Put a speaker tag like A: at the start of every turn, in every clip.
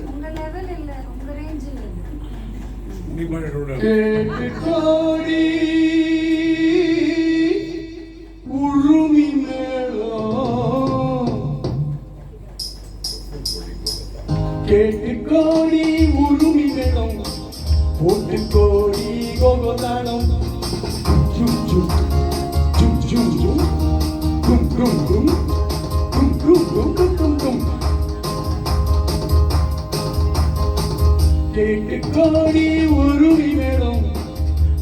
A: உங்க லெவல் இல்ல, உங்க ரேஞ்ச் இல்ல.
B: கோடி உருமி மேளம், கேட்டு கோடி உருமி மேளம், போட்டு கோடி கோகோதானம், ஜும் ஜும் ஜும் ஜும் ஜும் கும் கும் கும் கும் கும் கும் கும் கும் கும். கேட்டு கோடி உருவி மேளம்,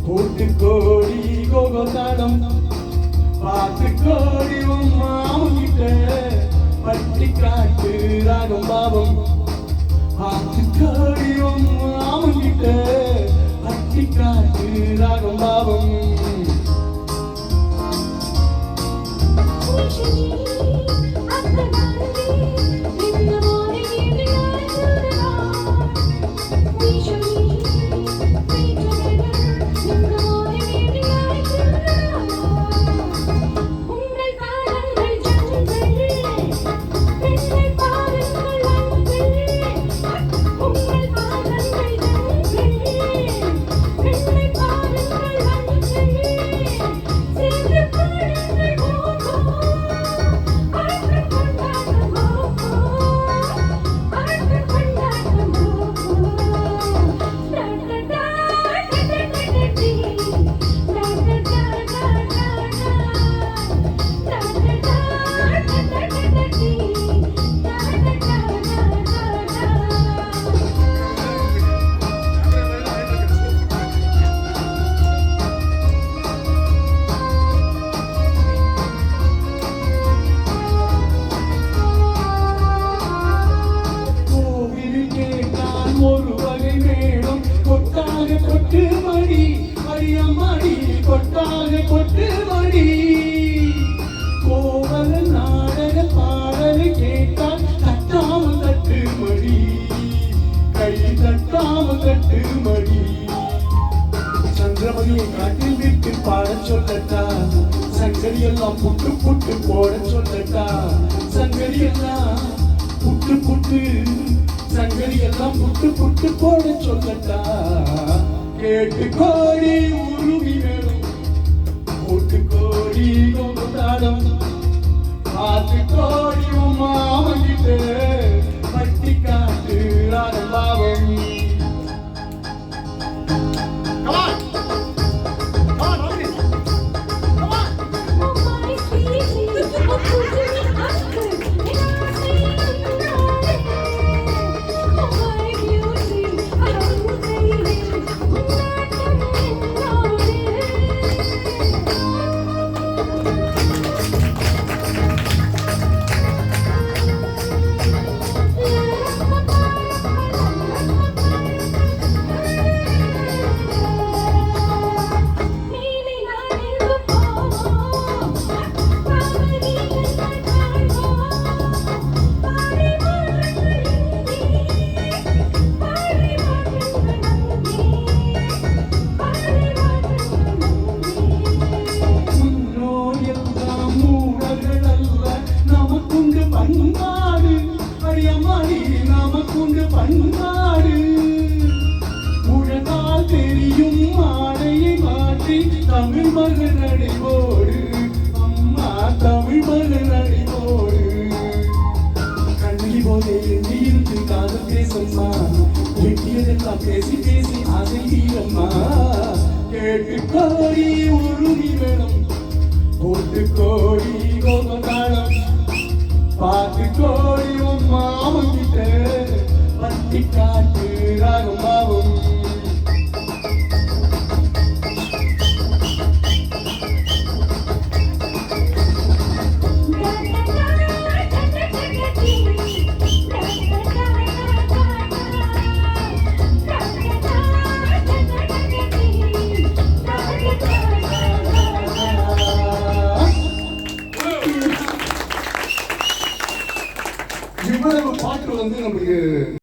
B: போட்டு கோடி கோகோதானம், பார்த்து கோடி உன் மாமகிட்ட பட்டி காட்டு ராகம் பாவம், பார்த்து கோடி உன் மாமகிட்ட பட்டி காட்டு ராகம் பாவம். ஒரு வகை மேளம் கொட்டாக கொட்டு மணி, அடியம்மாடி கொட்டாக கொட்டு மணி. கோவல நாடக பாடலை கேட்டால் தட்டாமல் தட்டு மணி, கை தட்டாமல் தட்டு மணி. சந்திரமணியை காட்டில் விட்டு பாடச் சொல்லட்டா, சங்கடி எல்லாம் புட்டு புட்டு போட சொல்லட்டா, சங்கடி எல்லாம் புட்டு புட்டு, சங்கடி எல்லாம் புட்டு புட்டு போட சொல்லட்டா. கேட்டு கோடி உருவி மேலும், போட்டு கோடி கோதாடம், பார்த்து கோடி மாமகிட்டு பட்டி காட்டு ராகபாவம். பண்பாடு உழந்தால் தெரியும் ஆடையை மாற்றி தமிழ் மகன் அடிவோடு, அம்மா தமிழ் மகன் அடிவோடு. கண்ணி போதே எண்ணி இருந்து காதல் பேசம்மா, எட்டியதெல்லாம் பேசி பேசி ஆசை தீரம்மா. கேட்டு கோடி உருவி வேணும், போட்டு கோடி கோபகாலம், பார்த்து கோடி உன் மாமன் கிட்ட பட்டி காட்டு ராகமாவும்.